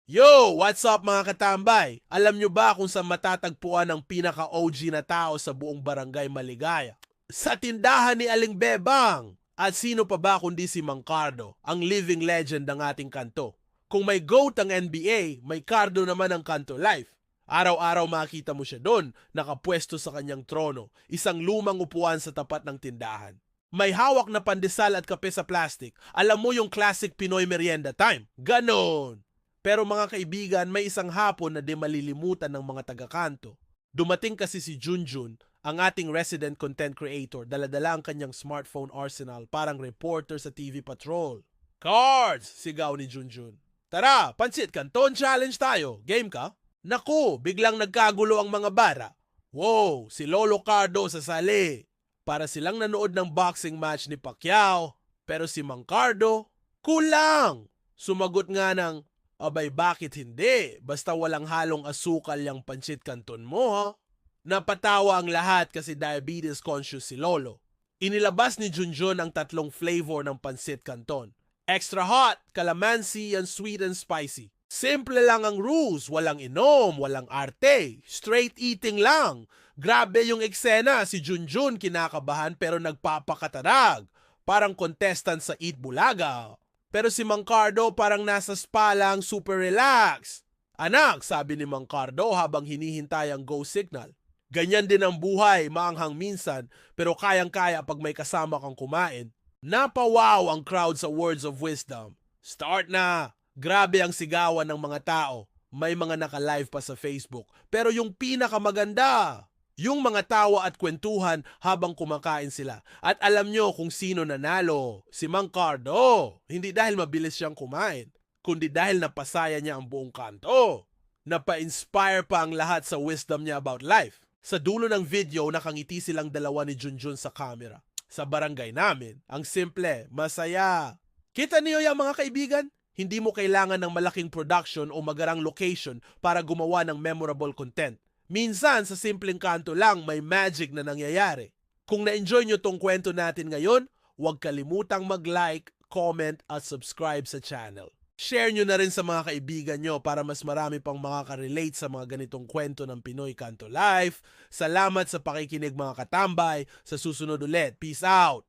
Yo! What's up mga katambay? Alam nyo ba kung saan matatagpuan ang pinaka-OG na tao sa buong barangay Maligaya? Sa tindahan ni Aling Bebang! At sino pa ba kundi si Mang Cardo, ang living legend ng ating kanto? Kung may GOAT ang NBA, may Cardo naman ang Kanto Life. Araw-araw makita mo siya doon, nakapwesto sa kanyang trono, isang lumang upuan sa tapat ng tindahan. May hawak na pandesal at kape sa plastic. Alam mo yung classic Pinoy merienda time. Ganon! Pero mga kaibigan, may isang hapon na di malilimutan ng mga taga-kanto. Dumating kasi si Junjun, ang ating resident content creator, dala-dala ang kanyang smartphone arsenal parang reporter sa TV Patrol. Cards! Sigaw ni Junjun. Tara, pansit kanton challenge tayo. Game ka? Naku, biglang nagkagulo ang mga bara. Wow, si Lolo Cardo sasali. Para silang nanood ng boxing match ni Pacquiao. Pero si Mang Cardo, kulang! Sumagot nga ng, abay bakit hindi? Basta walang halong asukal yung pansit kanton mo ha? Napatawa ang lahat kasi diabetes conscious si Lolo. Inilabas ni Junjun ang tatlong flavor ng pansit kanton. Extra hot, calamansi, and sweet and spicy. Simple lang ang rules, walang inom, walang arte, straight eating lang. Grabe yung eksena, si Junjun kinakabahan pero nagpapakatarag. Parang contestant sa Eat Bulaga. Pero si Mang Cardo parang nasa spa lang, super relax. Anak, sabi ni Mang Cardo habang hinihintay ang go signal. Ganyan din ang buhay, maanghang minsan, pero kayang-kaya pag may kasama kang kumain. Napawaw ang crowd sa words of wisdom. Start na! Grabe ang sigawan ng mga tao. May mga naka-live pa sa Facebook. Pero yung pinakamaganda, yung mga tawa at kwentuhan habang kumakain sila. At alam nyo kung sino nanalo, si Mang Cardo. Hindi dahil mabilis siyang kumain, kundi dahil napasaya niya ang buong kanto. Napa-inspire pa ang lahat sa wisdom niya about life. Sa dulo ng video, nakangiti silang dalawa ni Junjun sa camera. Sa barangay namin, ang simple, masaya. Kita niyo yung mga kaibigan? Hindi mo kailangan ng malaking production o magarang location para gumawa ng memorable content. Minsan, sa simpleng kanto lang, may magic na nangyayari. Kung na-enjoy nyo tong kwento natin ngayon, huwag kalimutang mag-like, comment at subscribe sa channel. Share nyo na rin sa mga kaibigan nyo para mas marami pang makaka-relate sa mga ganitong kwento ng Pinoy Kanto Life. Salamat sa pakikinig mga katambay. Sa susunod ulit. Peace out!